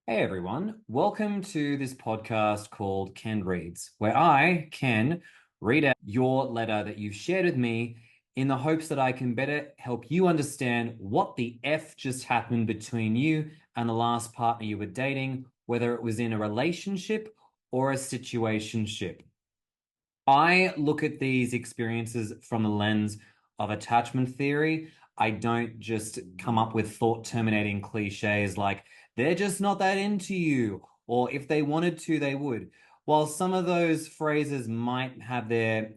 Hey everyone, welcome to this podcast called Ken Reads, where I, Ken, read out your letter that you've shared with me in the hopes that I can better help you understand what the F just happened between you and the last partner you were dating, whether it was in a relationship or a situationship. I look at these experiences from the lens of attachment theory. I don't just come up with thought terminating cliches like, they're just not that into you, or if they wanted to, they would. While some of those phrases might have their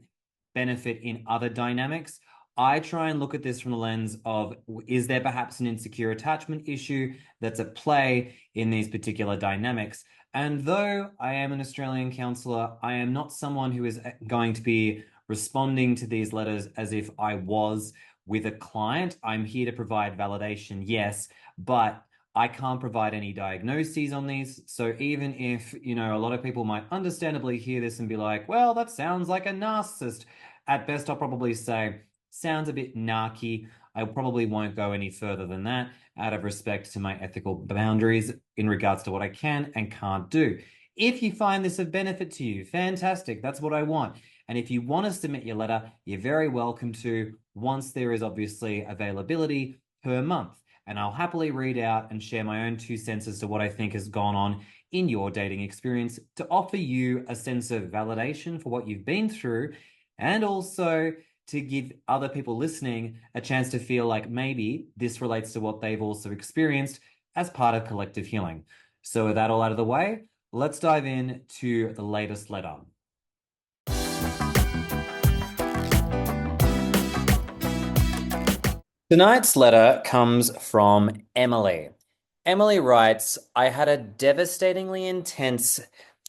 benefit in other dynamics, I try and look at this from the lens of, is there perhaps an insecure attachment issue that's at play in these particular dynamics? And though I am an Australian counsellor, I am not someone who is going to be responding to these letters as if I was with a client. I'm here to provide validation, yes, but I can't provide any diagnoses on these. So even if, a lot of people might understandably hear this and be like, well, that sounds like a narcissist. At best, I'll probably say, sounds a bit narky. I probably won't go any further than that out of respect to my ethical boundaries in regards to what I can and can't do. If you find this of benefit to you, fantastic. That's what I want. And if you want to submit your letter, you're very welcome to, once there is obviously availability per month. And I'll happily read out and share my own 2 cents as to what I think has gone on in your dating experience to offer you a sense of validation for what you've been through, and also to give other people listening a chance to feel like maybe this relates to what they've also experienced as part of collective healing. So with that all out of the way, let's dive in to the latest letter. Tonight's letter comes from Emily. Emily writes, I had a devastatingly intense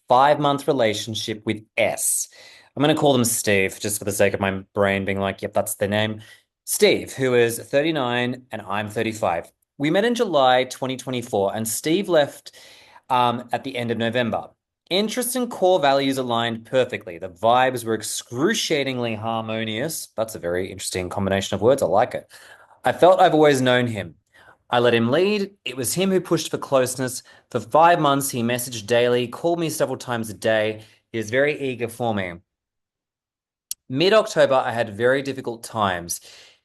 5-month relationship with S. I'm going to call them Steve, just for the sake of my brain being like, yep, that's their name. Steve, who is 39 and I'm 35. We met in July 2024, and Steve left at the end of November. Interests and core values aligned perfectly. The vibes were excruciatingly harmonious. That's a very interesting combination of words. I like it. I felt I've always known him. I let him lead. It was him who pushed for closeness. For 5 months, he messaged daily, called me several times a day. He was very eager for me. Mid-October, I had very difficult times.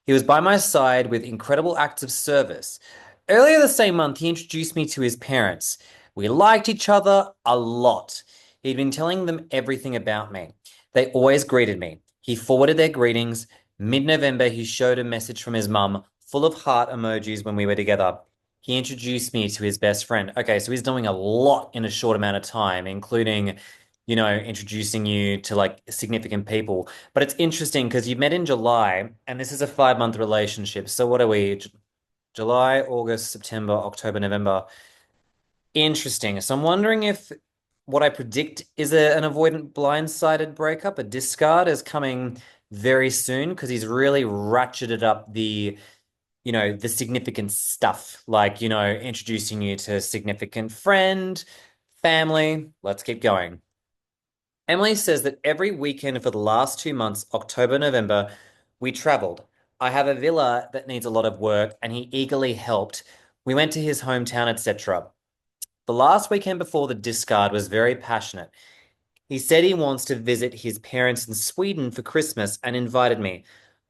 He was by my side with incredible acts of service. Earlier the same month, he introduced me to his parents. We liked each other a lot. He'd been telling them everything about me. They always greeted me. He forwarded their greetings. Mid-November, he showed a message from his mum, full of heart emojis when we were together. He introduced me to his best friend. Okay, so he's doing a lot in a short amount of time, including, introducing you to like significant people. But it's interesting because you met in July and this is a 5-month relationship. So what are we? July, August, September, October, November. Interesting. So I'm wondering if what I predict is an avoidant blindsided breakup. A discard is coming very soon because he's really ratcheted up the significant stuff, like, introducing you to a significant friend, family. Let's keep going. Emily says that every weekend for the last 2 months, October, November, we traveled. I have a villa that needs a lot of work, and he eagerly helped. We went to his hometown, etc. The last weekend before the discard was very passionate. He said he wants to visit his parents in Sweden for Christmas and invited me.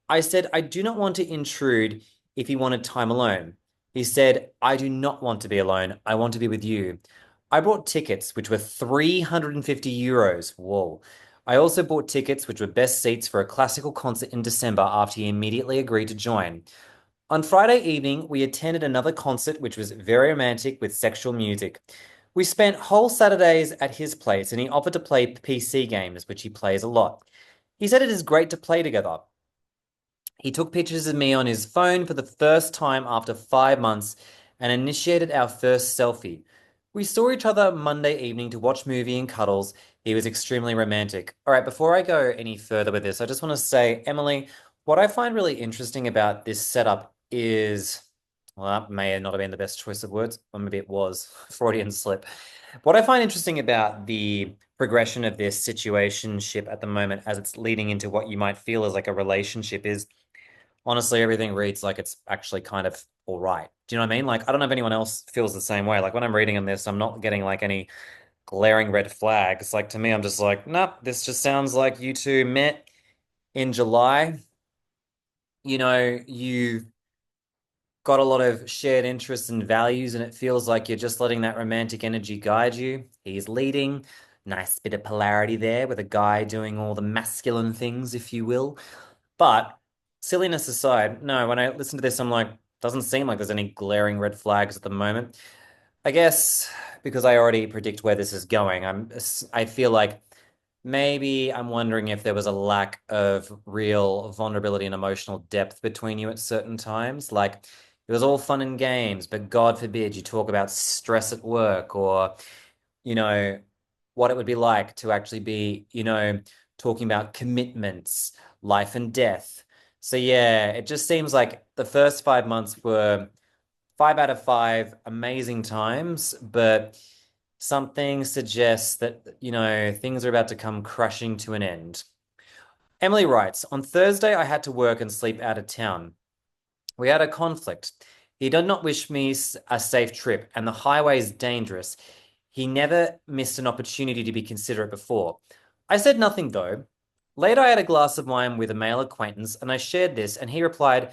I said I do not want to intrude if he wanted time alone. He said, I do not want to be alone. I want to be with you. I bought tickets, which were 350 euros. Whoa. I also bought tickets, which were best seats for a classical concert in December after he immediately agreed to join. On Friday evening, we attended another concert, which was very romantic with sexual music. We spent whole Saturdays at his place and he offered to play PC games, which he plays a lot. He said it is great to play together. He took pictures of me on his phone for the first time after 5 months and initiated our first selfie. We saw each other Monday evening to watch movie and cuddles. He was extremely romantic. All right, before I go any further with this, I just want to say, Emily, what I find really interesting about this setup is, well, that may not have been the best choice of words, or maybe it was, Freudian slip. What I find interesting about the progression of this situationship at the moment as it's leading into what you might feel as like a relationship is, honestly, everything reads like it's actually kind of all right. Do you know what I mean? Like, I don't know if anyone else feels the same way. Like, when I'm reading on this, I'm not getting like any glaring red flags. Like, to me, I'm just like, nope, this just sounds like you two met in July. You got a lot of shared interests and values, and it feels like you're just letting that romantic energy guide you. He's leading. Nice bit of polarity there with a guy doing all the masculine things, if you will. But silliness aside, no, when I listen to this, I'm like, doesn't seem like there's any glaring red flags at the moment. I guess because I already predict where this is going, I feel like maybe I'm wondering if there was a lack of real vulnerability and emotional depth between you at certain times. Like it was all fun and games, but God forbid you talk about stress at work or, you know, what it would be like to actually be, talking about commitments, life and death. So yeah, it just seems like the first 5 months were 5 out of 5 amazing times, but something suggests that, things are about to come crashing to an end. Emily writes, on Thursday, I had to work and sleep out of town. We had a conflict. He did not wish me a safe trip, and the highway is dangerous. He never missed an opportunity to be considerate before. I said nothing, though. Later, I had a glass of wine with a male acquaintance, and I shared this, and he replied,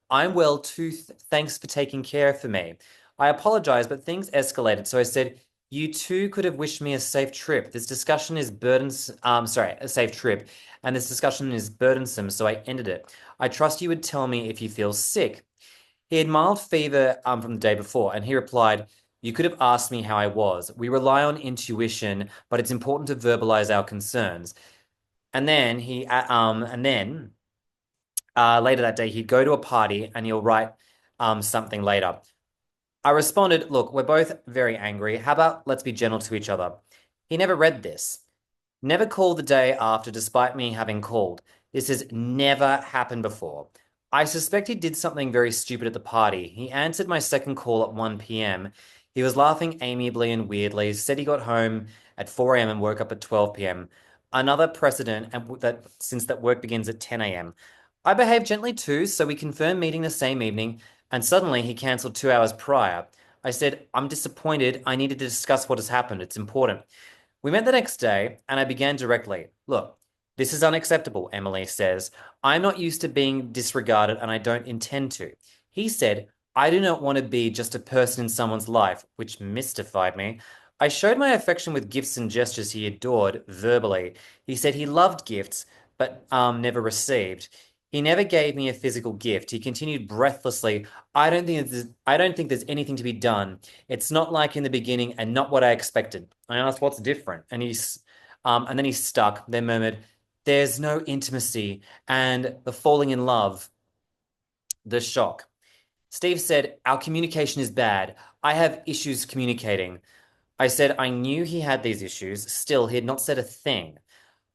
I'm well too. Thanks for taking care for me. I apologized, but things escalated, so I said, you too could have wished me a safe trip. This discussion is burdensome. Sorry, a safe trip. And this discussion is burdensome, so I ended it. I trust you would tell me if you feel sick. He had mild fever from the day before, and he replied, you could have asked me how I was. We rely on intuition, but it's important to verbalize our concerns. And then later that day, he'd go to a party and he'll write something later. I responded, look, we're both very angry. How about let's be gentle to each other? He never read this. Never called the day after, despite me having called. This has never happened before. I suspect he did something very stupid at the party. He answered my second call at 1 p.m. He was laughing amiably and weirdly, said he got home at 4 a.m. and woke up at 12 p.m. Another precedent and that since that work begins at 10 a.m. I behaved gently too, so we confirmed meeting the same evening, and suddenly he cancelled 2 hours prior. I said, I'm disappointed. I needed to discuss what has happened. It's important. We met the next day, and I began directly. Look, this is unacceptable, Emily says. I'm not used to being disregarded, and I don't intend to. He said, I do not want to be just a person in someone's life, which mystified me. I showed my affection with gifts and gestures he adored verbally. He said he loved gifts, but never received. He never gave me a physical gift. He continued breathlessly, I don't think there's anything to be done. It's not like in the beginning and not what I expected. I asked what's different, and then he stuck, then murmured, there's no intimacy and the falling in love, the shock. Steve said, our communication is bad. I have issues communicating. I said I knew he had these issues. Still, he had not said a thing.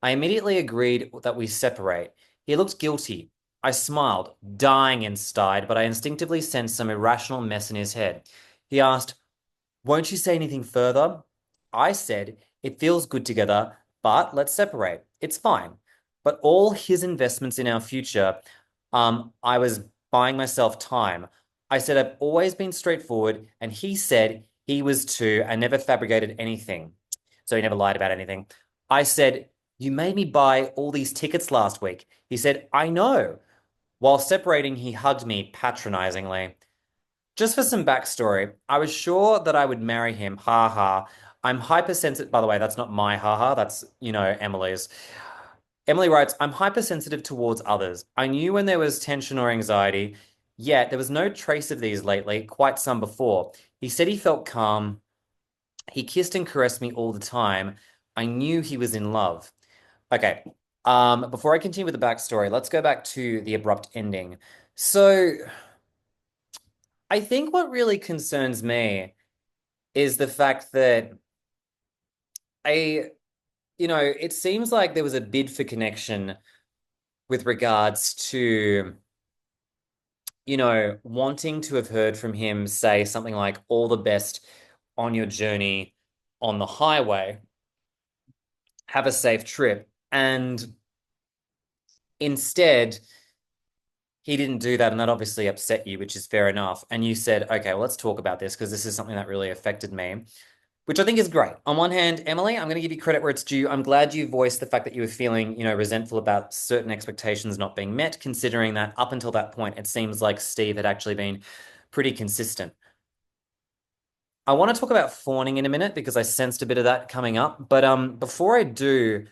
I immediately agreed that we separate. He looked guilty. I smiled, dying inside, but I instinctively sensed some irrational mess in his head. He asked, won't you say anything further? I said, it feels good together, but let's separate. It's fine. But all his investments in our future, I was buying myself time. I said, I've always been straightforward, and he said he was too and never fabricated anything. So he never lied about anything. I said, you made me buy all these tickets last week. He said, I know. While separating, he hugged me patronizingly. Just for some backstory, I was sure that I would marry him. Ha ha. I'm hypersensitive. By the way, that's not my ha ha. That's, Emily's. Emily writes, I'm hypersensitive towards others. I knew when there was tension or anxiety, yet there was no trace of these lately, quite some before. He said he felt calm. He kissed and caressed me all the time. I knew he was in love. Okay. Before I continue with the backstory, let's go back to the abrupt ending. So I think what really concerns me is the fact that I, it seems like there was a bid for connection with regards to, wanting to have heard from him say something like, all the best on your journey on the highway, have a safe trip. And instead, he didn't do that, and that obviously upset you, which is fair enough. And you said, okay, well, let's talk about this because this is something that really affected me, which I think is great. On one hand, Emily, I'm going to give you credit where it's due. I'm glad you voiced the fact that you were feeling, resentful about certain expectations not being met, considering that up until that point, it seems like Steve had actually been pretty consistent. I want to talk about fawning in a minute because I sensed a bit of that coming up. But before I do,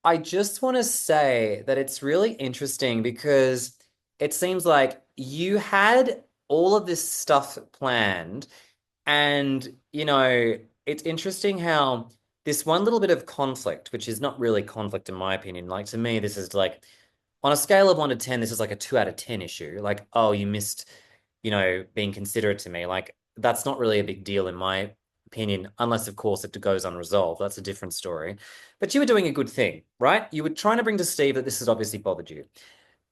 I just want to say that it's really interesting because it seems like you had all of this stuff planned. And, it's interesting how this one little bit of conflict, which is not really conflict in my opinion, like to me, this is like on a scale of 1 to 10, this is like a 2 out of 10 issue. Like, oh, you missed, being considerate to me. Like, that's not really a big deal in my opinion, unless, of course, it goes unresolved. That's a different story. But you were doing a good thing, right? You were trying to bring to Steve that this has obviously bothered you.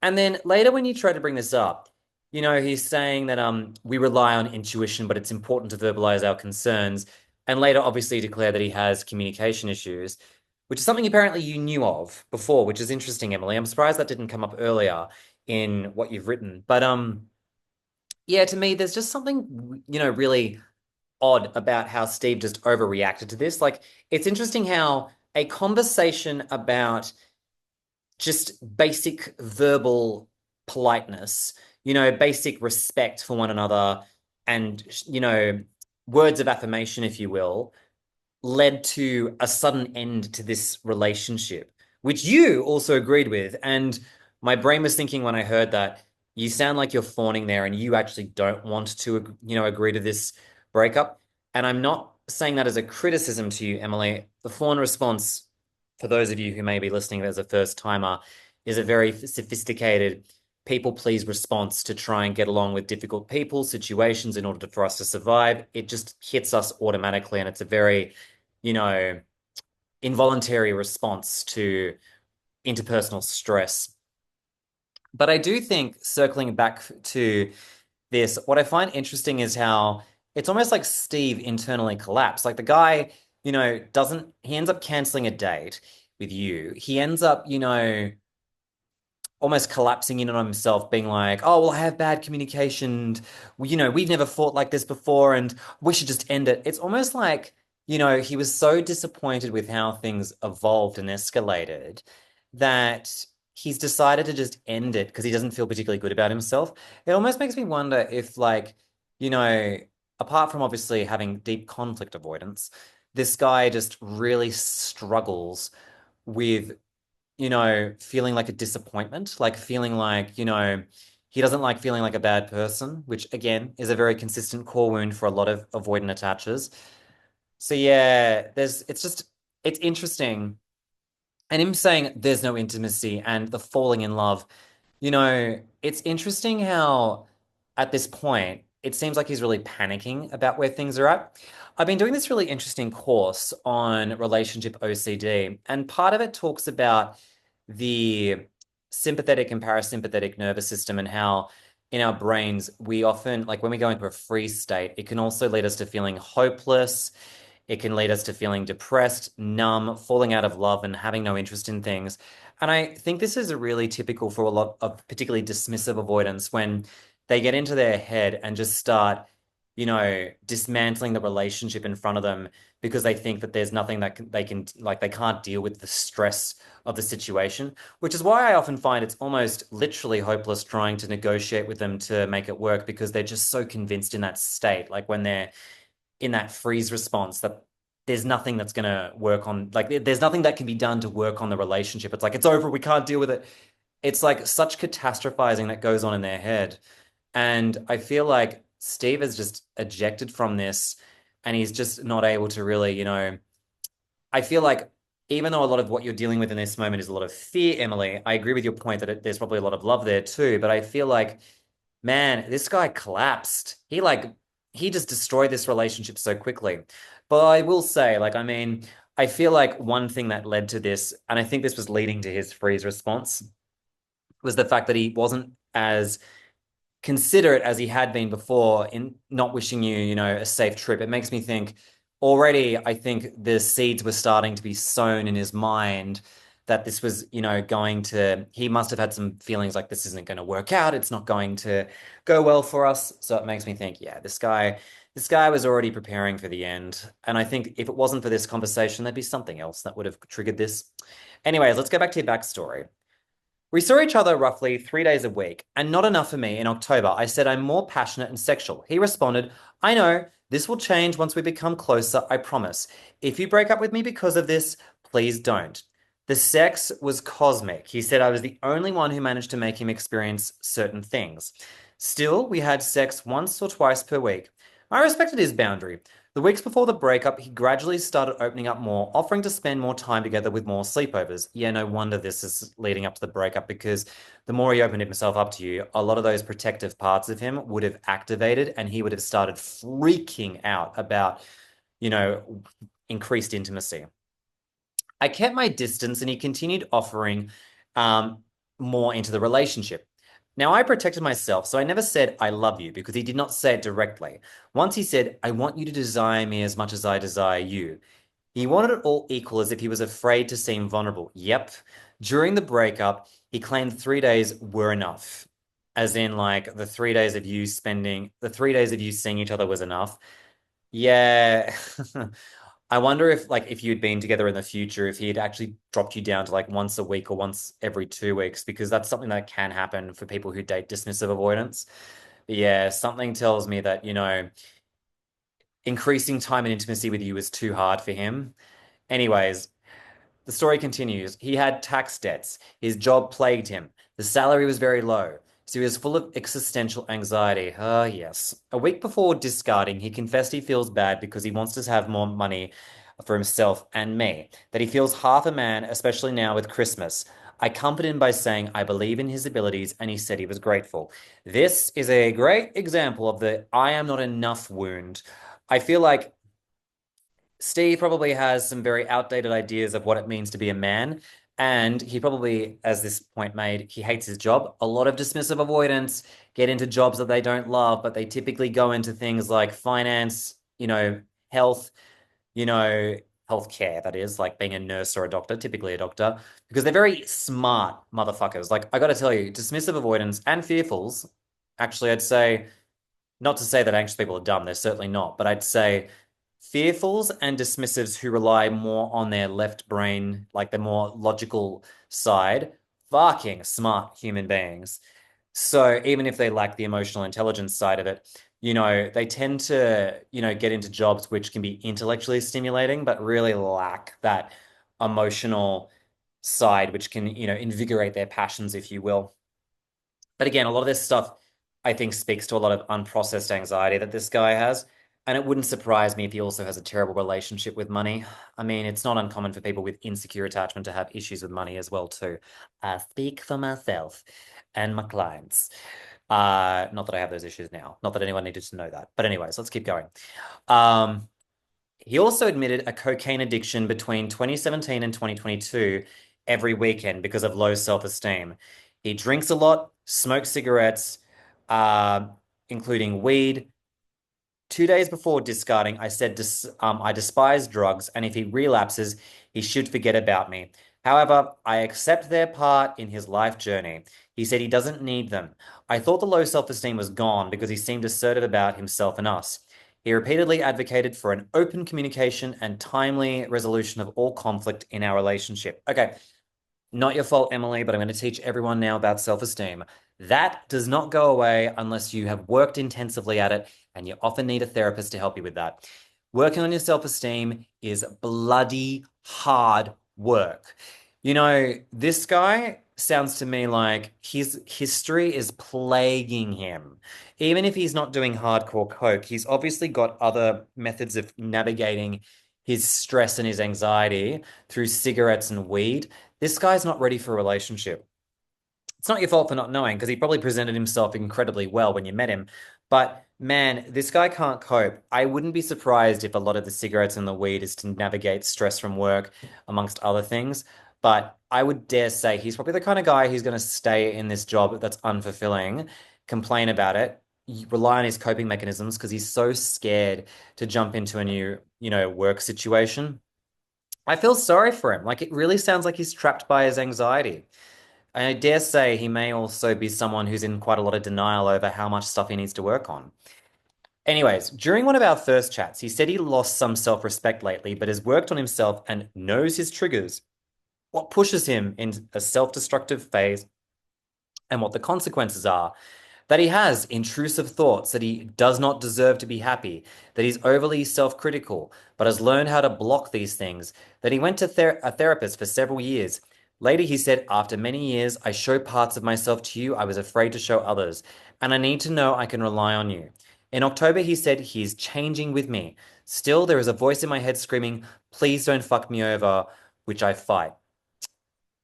And then later, when you try to bring this up, he's saying that we rely on intuition, but it's important to verbalize our concerns. And later, obviously, declare that he has communication issues, which is something apparently you knew of before, which is interesting, Emily. I'm surprised that didn't come up earlier in what you've written. But yeah, to me, there's just something, really odd about how Steve just overreacted to this. Like, it's interesting how a conversation about just basic verbal politeness, basic respect for one another, and, words of affirmation, if you will, led to a sudden end to this relationship, which you also agreed with. And my brain was thinking when I heard that, you sound like you're fawning there and you actually don't want to, agree to this breakup. And I'm not saying that as a criticism to you, Emily. The fawn response, for those of you who may be listening as a first timer, is a very sophisticated people please response to try and get along with difficult people, situations in order for us to survive. It just hits us automatically, and it's a very, you know, involuntary response to interpersonal stress. But I do think, circling back to this, what I find interesting is how it's almost like Steve internally collapsed. Like the guy, doesn't, he ends up canceling a date with you. He ends up, almost collapsing in on himself, being like, "Oh, well, I have bad communication. We've never fought like this before, and we should just end it." It's almost like, he was so disappointed with how things evolved and escalated that he's decided to just end it because he doesn't feel particularly good about himself. It almost makes me wonder if, like, you know, apart from obviously having deep conflict avoidance, this guy just really struggles with feeling like a disappointment, like feeling like, he doesn't like feeling like a bad person, which again is a very consistent core wound for a lot of avoidant attachers. So yeah, it's interesting. And him saying there's no intimacy and the falling in love, it's interesting how at this point it seems like he's really panicking about where things are at. I've been doing this really interesting course on relationship OCD, and part of it talks about the sympathetic and parasympathetic nervous system and how in our brains we often, like when we go into a freeze state, it can also lead us to feeling hopeless. It can lead us to feeling depressed, numb, falling out of love, and having no interest in things. And I think this is really typical for a lot of particularly dismissive avoidance when they get into their head and just start, dismantling the relationship in front of them because they think that there's nothing that they can, like, they can't deal with the stress of the situation, which is why I often find it's almost literally hopeless trying to negotiate with them to make it work because they're just so convinced in that state. Like when they're in that freeze response that there's nothing that's going to work on, like there's nothing that can be done to work on the relationship. It's like it's over, we can't deal with it. It's like such catastrophizing that goes on in their head. And I feel like Steve is just ejected from this and he's just not able to really, I feel like even though a lot of what you're dealing with in this moment is a lot of fear, Emily, I agree with your point that there's probably a lot of love there too. But I feel like, man, this guy collapsed. He just destroyed this relationship so quickly. But I will say, like, I mean, I feel like one thing that led to this, and I think this was leading to his freeze response, was the fact that he wasn't as considerate as he had been before in not wishing you, a safe trip. It makes me think already, I think the seeds were starting to be sown in his mind that this was, going to, he must have had some feelings like this isn't going to work out. It's not going to go well for us. So it makes me think, yeah, this guy was already preparing for the end. And I think if it wasn't for this conversation, there'd be something else that would have triggered this. Anyways, let's go back to your backstory. We saw each other roughly 3 days a week, and not enough for me. In October, I said I'm more passionate and sexual. He responded, I know, this will change once we become closer, I promise. If you break up with me because of this, please don't. The sex was cosmic. He said I was the only one who managed to make him experience certain things. Still, we had sex once or twice per week. I respected his boundary. The weeks before the breakup, he gradually started opening up more, offering to spend more time together with more sleepovers. Yeah, no wonder this is leading up to the breakup because the more he opened himself up to you, a lot of those protective parts of him would have activated and he would have started freaking out about, you know, increased intimacy. I kept my distance and he continued offering um, more into the relationship. Now, I protected myself, so I never said I love you because he did not say it directly. Once he said, I want you to desire me as much as I desire you. He wanted it all equal as if he was afraid to seem vulnerable. Yep. During the breakup, he claimed 3 days were enough. As in, like, the 3 days of you seeing each other was enough. Yeah. I wonder if like if you'd been together in the future, if he had actually dropped you down to like once a week or once every 2 weeks, because that's something that can happen for people who date dismissive avoidance. But yeah, something tells me that, increasing time and intimacy with you is too hard for him. Anyways, the story continues. He had tax debts. His job plagued him. The salary was very low, so he was full of existential anxiety. Ah, yes. A week before discarding, he confessed he feels bad because he wants to have more money for himself and me, that he feels half a man, especially now with Christmas. I comforted him by saying I believe in his abilities, and he said he was grateful. This is a great example of the I am not enough wound. I feel like Steve probably has some very outdated ideas of what it means to be a man. And he probably, as this point made, he hates his job. A lot of dismissive avoidance get into jobs that they don't love, but they typically go into things like finance, health, you know, healthcare, that is, like being a nurse or a doctor, typically a doctor, because they're very smart motherfuckers. Like, I got to tell you, dismissive avoidance and fearfuls, actually, I'd say, not to say that anxious people are dumb, they're certainly not, but I'd say fearfuls and dismissives who rely more on their left brain, like the more logical side, fucking smart human beings. So even if they lack the emotional intelligence side of it, they tend to, get into jobs which can be intellectually stimulating, but really lack that emotional side, which can, invigorate their passions, if you will. But again, a lot of this stuff I think speaks to a lot of unprocessed anxiety that this guy has. And it wouldn't surprise me if he also has a terrible relationship with money. I mean, it's not uncommon for people with insecure attachment to have issues with money as well, too. I speak for myself and my clients. Not that I have those issues now. Not that anyone needed to know that. But anyways, let's keep going. Um, he also admitted a cocaine addiction between 2017 and 2022 every weekend because of low self-esteem. He drinks a lot, smokes cigarettes, uh, including weed. 2 days before discarding, I said I despise drugs, and if he relapses, he should forget about me. However, I accept their part in his life journey. He said he doesn't need them. I thought the low self-esteem was gone because he seemed assertive about himself and us. He repeatedly advocated for an open communication and timely resolution of all conflict in our relationship. Okay, not your fault, Emily, but I'm going to teach everyone now about self-esteem. That does not go away unless you have worked intensively at it, and you often need a therapist to help you with that. Working on your self-esteem is bloody hard work. This guy sounds to me like his history is plaguing him. Even if he's not doing hardcore coke, he's obviously got other methods of navigating his stress and his anxiety through cigarettes and weed. This guy's not ready for a relationship. It's not your fault for not knowing because he probably presented himself incredibly well when you met him. But man, this guy can't cope. I wouldn't be surprised if a lot of the cigarettes and the weed is to navigate stress from work, amongst other things. But I would dare say he's probably the kind of guy who's going to stay in this job that's unfulfilling, complain about it, rely on his coping mechanisms because he's so scared to jump into a new, work situation. I feel sorry for him. Like, it really sounds like he's trapped by his anxiety. I dare say he may also be someone who's in quite a lot of denial over how much stuff he needs to work on. Anyways, during one of our first chats, he said he lost some self-respect lately, but has worked on himself and knows his triggers, what pushes him in a self-destructive phase, and what the consequences are. That he has intrusive thoughts, that he does not deserve to be happy, that he's overly self-critical, but has learned how to block these things, that he went to a therapist for several years. Later, he said, after many years, I show parts of myself to you I was afraid to show others, and I need to know I can rely on you. In October, he said he's changing with me. Still, there is a voice in my head screaming, please don't fuck me over, which I fight.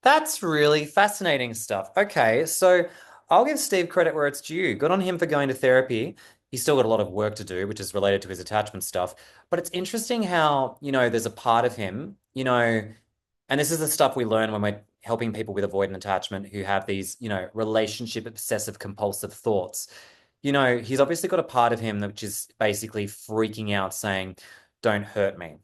That's really fascinating stuff. Okay, so I'll give Steve credit where it's due. Good on him for going to therapy. He's still got a lot of work to do, which is related to his attachment stuff. But it's interesting how, there's a part of him, and this is the stuff we learn when we're helping people with avoidant attachment who have these, relationship obsessive compulsive thoughts. He's obviously got a part of him which is basically freaking out, saying, don't hurt me.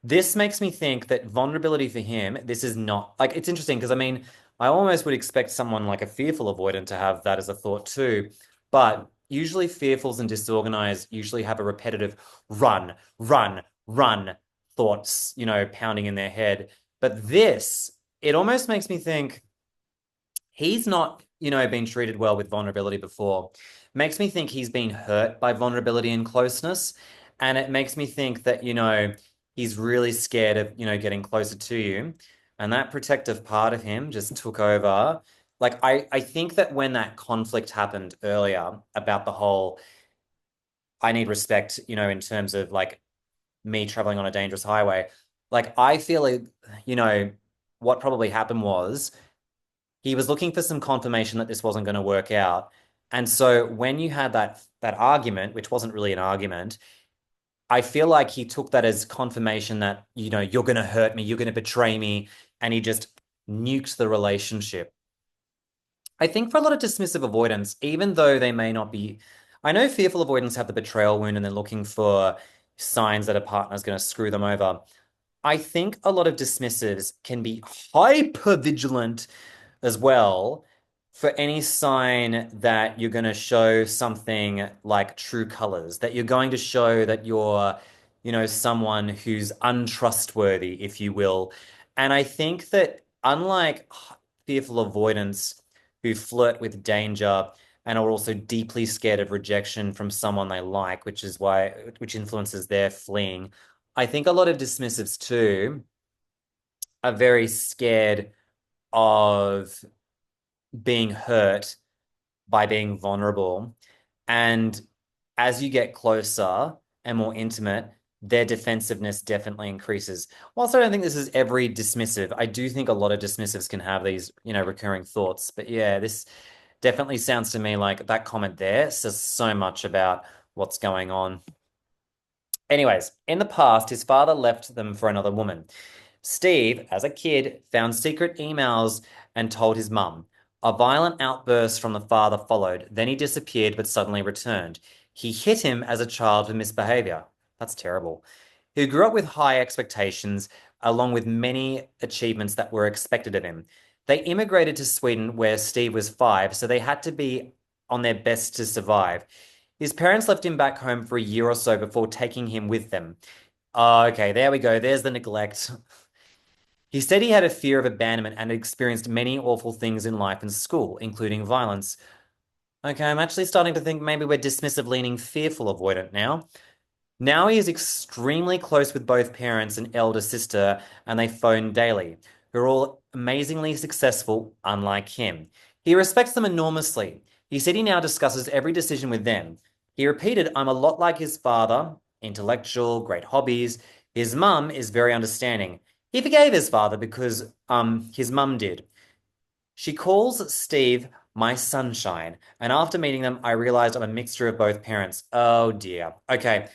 This makes me think that vulnerability for him, this is not like it's interesting because I mean, I almost would expect someone like a fearful avoidant to have that as a thought too. But usually fearfuls and disorganized usually have a repetitive run, run, run thoughts, pounding in their head. But this, it almost makes me think he's not, been treated well with vulnerability before. Makes me think he's been hurt by vulnerability and closeness. And it makes me think that, he's really scared of, getting closer to you. And that protective part of him just took over. Like, I think that when that conflict happened earlier about the whole, I need respect, in terms of like me traveling on a dangerous highway, like, I feel like, you know, what probably happened was he was looking for some confirmation that this wasn't going to work out. And so when you had that argument, which wasn't really an argument, I feel like he took that as confirmation that, you're going to hurt me, you're going to betray me, and he just nuked the relationship. I think for a lot of dismissive avoidance, even though they may not be, I know fearful avoidance have the betrayal wound and they're looking for signs that a partner's going to screw them over. I think a lot of dismissives can be hyper vigilant as well for any sign that you're going to show something like true colors, that you're going to show that you're, someone who's untrustworthy, if you will. And I think that unlike fearful avoidance who flirt with danger and are also deeply scared of rejection from someone they like, which influences their fleeing. I think a lot of dismissives too are very scared of being hurt by being vulnerable. And as you get closer and more intimate, their defensiveness definitely increases. Whilst I don't think this is every dismissive, I do think a lot of dismissives can have these, recurring thoughts. But yeah, this definitely sounds to me like that comment there says so much about what's going on. Anyways, in the past, his father left them for another woman. Steve, as a kid, found secret emails and told his mum. A violent outburst from the father followed. Then he disappeared but suddenly returned. He hit him as a child for misbehavior. That's terrible. He grew up with high expectations, along with many achievements that were expected of him. They immigrated to Sweden where Steve was 5, so they had to be on their best to survive. His parents left him back home for a year or so before taking him with them. Oh, okay, there we go. There's the neglect. He said he had a fear of abandonment and had experienced many awful things in life and school, including violence. Okay, I'm actually starting to think maybe we're dismissive leaning fearful avoidant now. Now he is extremely close with both parents and elder sister, and they phone daily, who are all amazingly successful, unlike him. He respects them enormously. He said he now discusses every decision with them. He repeated, I'm a lot like his father, intellectual, great hobbies. His mum is very understanding. He forgave his father because his mum did. She calls Steve my sunshine, and after meeting them, I realized I'm a mixture of both parents. Oh dear. Okay,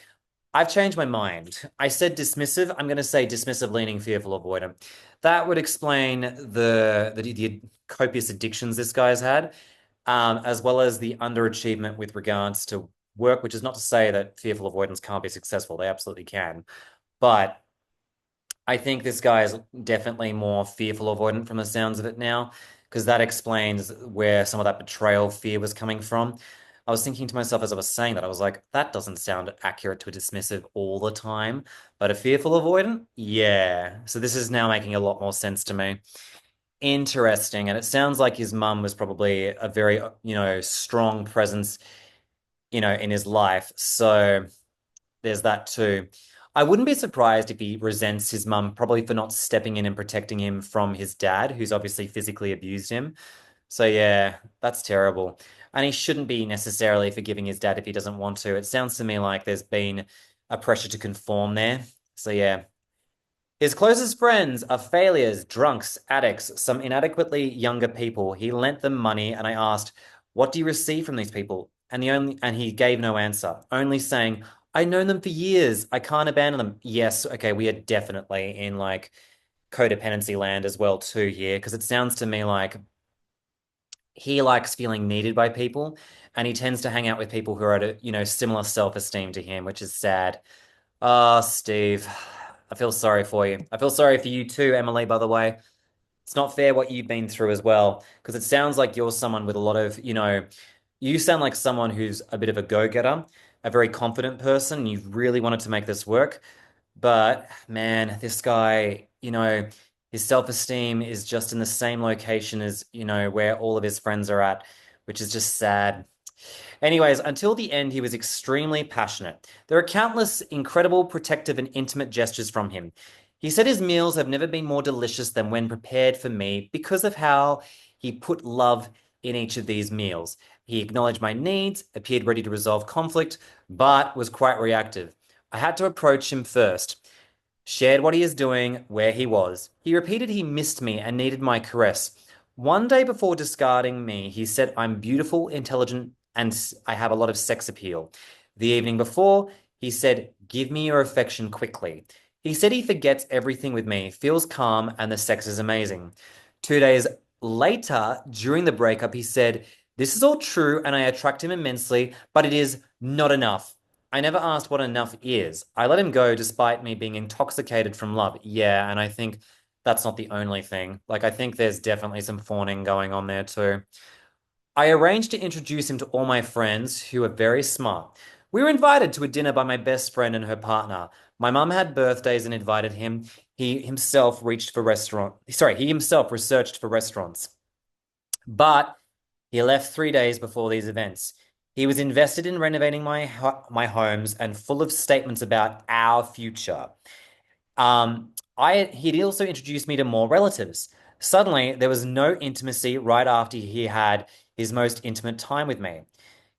I've changed my mind. I said dismissive. I'm going to say dismissive, leaning, fearful, avoidant. That would explain the copious addictions this guy's had, as well as the underachievement with regards to work, which is not to say that fearful avoidance can't be successful. They absolutely can. But I think this guy is definitely more fearful avoidant from the sounds of it now, because that explains where some of that betrayal fear was coming from. I was thinking to myself as I was saying that, I was like, that doesn't sound accurate to a dismissive all the time, but a fearful avoidant? Yeah. So this is now making a lot more sense to me. Interesting. And it sounds like his mum was probably a very, strong presence, in his life. So there's that too. I wouldn't be surprised if he resents his mum probably for not stepping in and protecting him from his dad, who's obviously physically abused him. So yeah, that's terrible. And he shouldn't be necessarily forgiving his dad if he doesn't want to. It sounds to me like there's been a pressure to conform there. So yeah, his closest friends are failures, drunks, addicts, some inadequately younger people. He lent them money and I asked, "What do you receive from these people?" And he gave no answer, only saying, "I've known them for years. I can't abandon them." Yes, okay, we are definitely in like codependency land as well too here, because it sounds to me like he likes feeling needed by people and he tends to hang out with people who are at a, similar self-esteem to him, which is sad. Oh, Steve, I feel sorry for you. I feel sorry for you too, Emily, by the way. It's not fair what you've been through as well, because it sounds like you're someone with a lot of, you sound like someone who's a bit of a go-getter, a very confident person. You've really wanted to make this work. But man, this guy, his self-esteem is just in the same location as, where all of his friends are at, which is just sad. Anyways, until the end, he was extremely passionate. There are countless incredible, protective, and intimate gestures from him. He said his meals have never been more delicious than when prepared for me because of how he put love in each of these meals. He acknowledged my needs, appeared ready to resolve conflict, but was quite reactive. I had to approach him first, shared what he is doing, where he was. He repeated he missed me and needed my caress. One day before discarding me, he said, "I'm beautiful, intelligent, and I have a lot of sex appeal." The evening before, he said, "Give me your affection quickly." He said he forgets everything with me, feels calm, and the sex is amazing. 2 days later, during the breakup, he said, "This is all true and I attract him immensely, but it is not enough." I never asked what enough is. I let him go despite me being intoxicated from love. Yeah, and I think that's not the only thing. Like, I think there's definitely some fawning going on there too. I arranged to introduce him to all my friends who are very smart. We were invited to a dinner by my best friend and her partner. My mum had birthdays and invited him. He himself researched for restaurants. But he left 3 days before these events. He was invested in renovating my homes and full of statements about our future. He'd also introduced me to more relatives. Suddenly, there was no intimacy right after he had his most intimate time with me.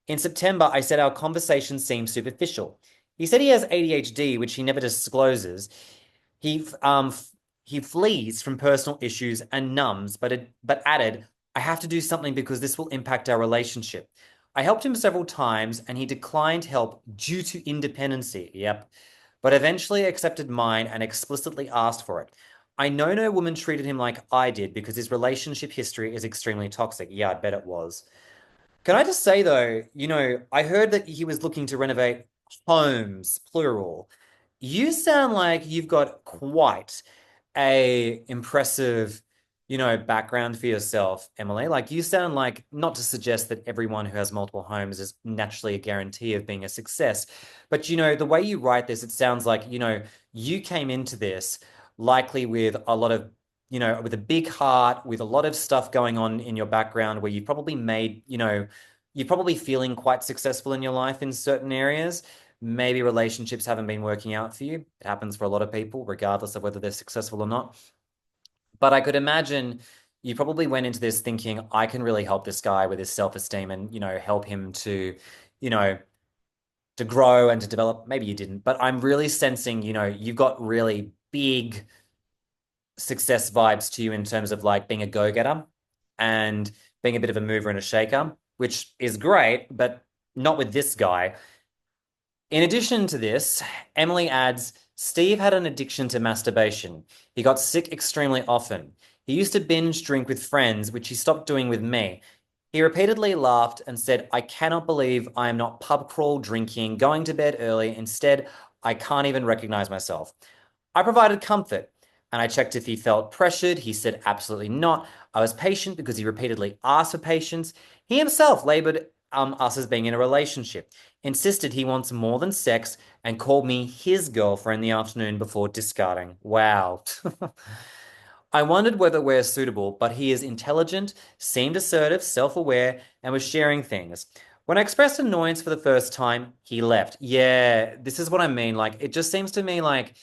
In September, I said our conversation seemed superficial. He said he has ADHD, which he never discloses. He um he flees from personal issues and numbs, but added, "I have to do something because this will impact our relationship." I helped him several times and he declined help due to independency. Yep. But eventually accepted mine and explicitly asked for it. I know no woman treated him like I did because his relationship history is extremely toxic. Yeah, I bet it was. Can I just say though, I heard that he was looking to renovate homes, plural. You sound like you've got quite a impressive, background for yourself, Emily. Like you sound like, not to suggest that everyone who has multiple homes is naturally a guarantee of being a success, but the way you write this, it sounds like, you came into this likely with a lot of with a big heart, with a lot of stuff going on in your background where you probably made, you're probably feeling quite successful in your life in certain areas. Maybe relationships haven't been working out for you. It happens for a lot of people, regardless of whether they're successful or not. But I could imagine you probably went into this thinking, I can really help this guy with his self-esteem and, help him you know, to grow and to develop. Maybe you didn't, but I'm really sensing, you've got really big success vibes to you in terms of like being a go-getter and being a bit of a mover and a shaker, which is great, but not with this guy. In addition to this, Emily adds, Steve had an addiction to masturbation. He got sick extremely often. He used to binge drink with friends, which he stopped doing with me. He repeatedly laughed and said, "I cannot believe I am not pub crawl drinking, going to bed early. Instead, I can't even recognize myself." I provided comfort. And I checked if he felt pressured. He said absolutely not. I was patient because he repeatedly asked for patience. He himself labeled us as being in a relationship, insisted he wants more than sex, and called me his girlfriend the afternoon before discarding. Wow. I wondered whether we're suitable, but he is intelligent, seemed assertive, self-aware, and was sharing things. When I expressed annoyance for the first time, he left. Yeah, this is what I mean. Like, it just seems to me like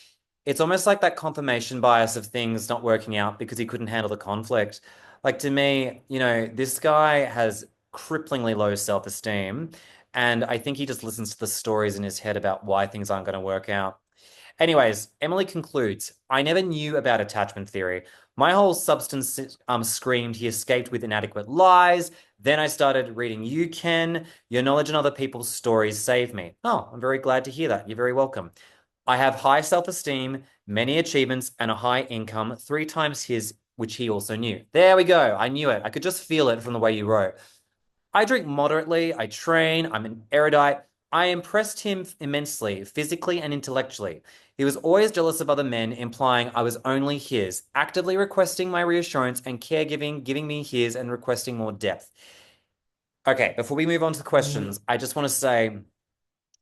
it's almost like that confirmation bias of things not working out because he couldn't handle the conflict. Like, to me, this guy has cripplingly low self-esteem, and I think he just listens to the stories in his head about why things aren't going to work out. Anyways, Emily concludes, I never knew about attachment theory. My whole substance screamed he escaped with inadequate lies. Then I started reading You Can. Your knowledge and other people's stories saved me. Oh, I'm very glad to hear that. You're very welcome. I have high self-esteem, many achievements, and a high income, 3 times his, which he also knew. There we go. I knew it. I could just feel it from the way you wrote. I drink moderately, I train, I'm an erudite. I impressed him immensely, physically and intellectually. He was always jealous of other men, implying I was only his, actively requesting my reassurance and caregiving, giving me his and requesting more depth. Okay, before we move on to the questions, I just want to say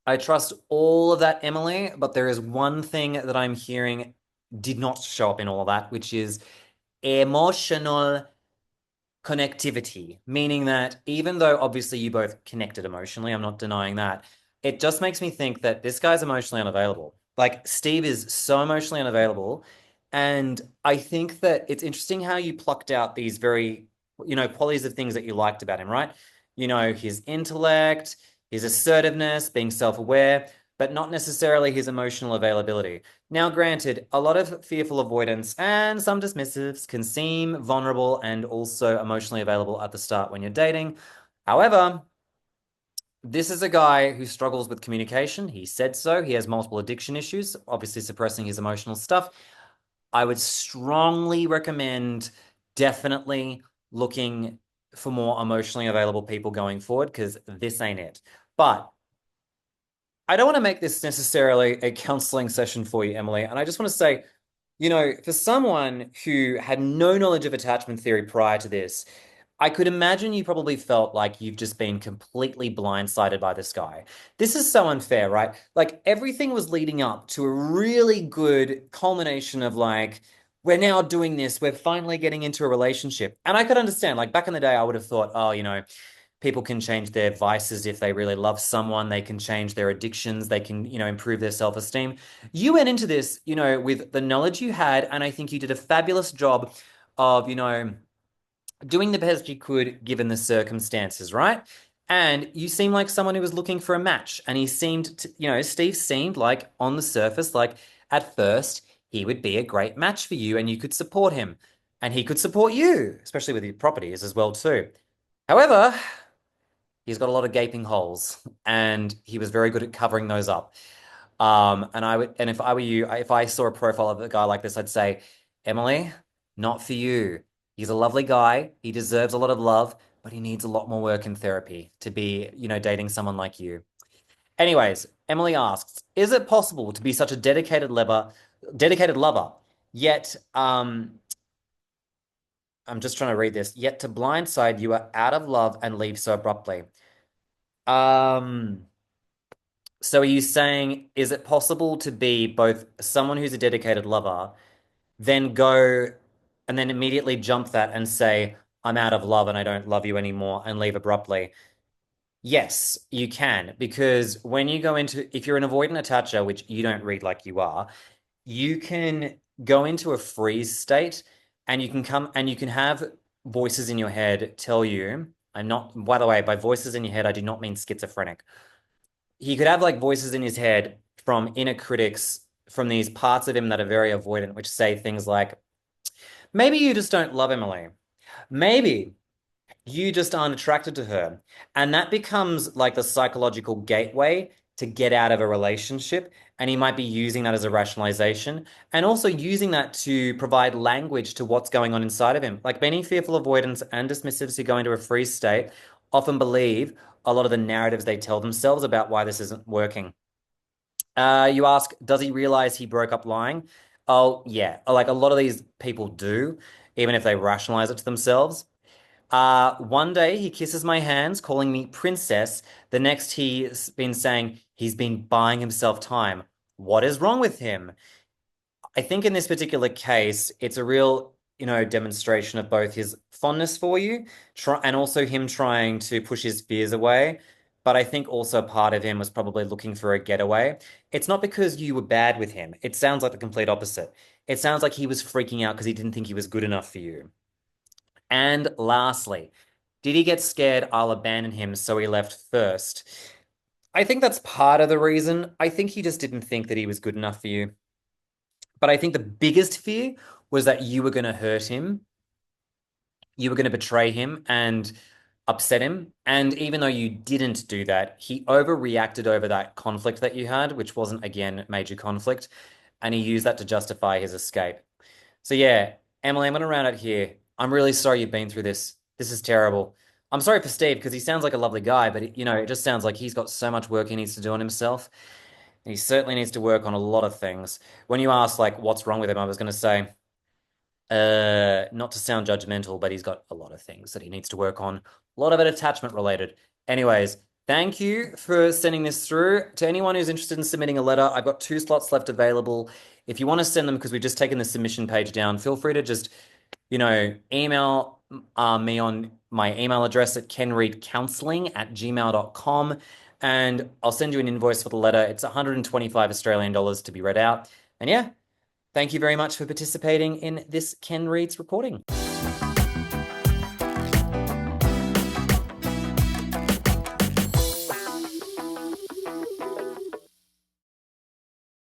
I trust all of that, Emily, but there is one thing that I'm hearing did not show up in all of that, which is emotional connectivity, meaning that even though obviously you both connected emotionally, I'm not denying that, it just makes me think that this guy's emotionally unavailable. Like Steve is so emotionally unavailable. And I think that it's interesting how you plucked out these very, qualities of things that you liked about him, right? His intellect, his assertiveness, being self-aware, but not necessarily his emotional availability. Now, granted, a lot of fearful avoidance and some dismissives can seem vulnerable and also emotionally available at the start when you're dating. However, this is a guy who struggles with communication. He said so. He has multiple addiction issues, obviously suppressing his emotional stuff. I would strongly recommend definitely looking for more emotionally available people going forward because this ain't it. But I don't want to make this necessarily a counseling session for you, Emily. And I just want to say, for someone who had no knowledge of attachment theory prior to this, I could imagine you probably felt like you've just been completely blindsided by this guy. This is so unfair, right? Like everything was leading up to a really good culmination of like, we're now doing this, we're finally getting into a relationship. And I could understand, like back in the day, I would have thought, oh, people can change their vices if they really love someone. They can change their addictions. They can, improve their self-esteem. You went into this, with the knowledge you had, and I think you did a fabulous job of, doing the best you could given the circumstances, right? And you seem like someone who was looking for a match. And he seemed to, Steve seemed like on the surface, like at first, he would be a great match for you and you could support him. And he could support you, especially with your properties as well, too. However, he's got a lot of gaping holes, and he was very good at covering those up. And if I were you, if I saw a profile of a guy like this, I'd say, Emily, not for you. He's a lovely guy. He deserves a lot of love, but he needs a lot more work in therapy to be, dating someone like you. Anyways, Emily asks, is it possible to be such a dedicated lover, yet, I'm just trying to read this, yet to blindside you are out of love and leave so abruptly? Um, so are you saying, is it possible to be both someone who's a dedicated lover, then go and then immediately jump that and say, I'm out of love and I don't love you anymore and leave abruptly? Yes, you can, because when you go into, if you're an avoidant attacher, which you don't read like you are, you can go into a freeze state and you can have voices in your head tell you, I'm not, by the way, by voices in your head, I do not mean schizophrenic. He could have like voices in his head from inner critics from these parts of him that are very avoidant, which say things like, maybe you just don't love Emily. Maybe you just aren't attracted to her. And that becomes like the psychological gateway to get out of a relationship. And he might be using that as a rationalization and also using that to provide language to what's going on inside of him. Like many fearful avoidants and dismissives who go into a freeze state often believe a lot of the narratives they tell themselves about why this isn't working. You ask, does he realize he broke up lying? Oh, yeah. Like a lot of these people do, even if they rationalize it to themselves. One day he kisses my hands, calling me princess. The next he's been saying he's been buying himself time. What is wrong with him? I think in this particular case, it's a real, demonstration of both his fondness for you, and also him trying to push his fears away. But I think also part of him was probably looking for a getaway. It's not because you were bad with him. It sounds like the complete opposite. It sounds like he was freaking out because he didn't think he was good enough for you. And lastly, did he get scared I'll abandon him, so he left first? I think that's part of the reason. I think he just didn't think that he was good enough for you. But I think the biggest fear was that you were going to hurt him, you were going to betray him and upset him. And even though you didn't do that, he overreacted over that conflict that you had, which wasn't, again, major conflict. And he used that to justify his escape. So, yeah, Emily, I'm going to round it here. I'm really sorry you've been through this. This is terrible. I'm sorry for Steve because he sounds like a lovely guy, but it just sounds like he's got so much work he needs to do on himself. He certainly needs to work on a lot of things. When you asked like what's wrong with him, I was going to say, not to sound judgmental, but he's got a lot of things that he needs to work on. A lot of it attachment related. Anyways, thank you for sending this through. To anyone who's interested in submitting a letter, I've got 2 slots left available. If you want to send them, because we've just taken the submission page down, feel free to just, email me on my email address at kenreedcounselling@gmail.com, and I'll send you an invoice for the letter. It's 125 Australian dollars to be read out. And yeah, thank you very much for participating in this Ken Reads recording.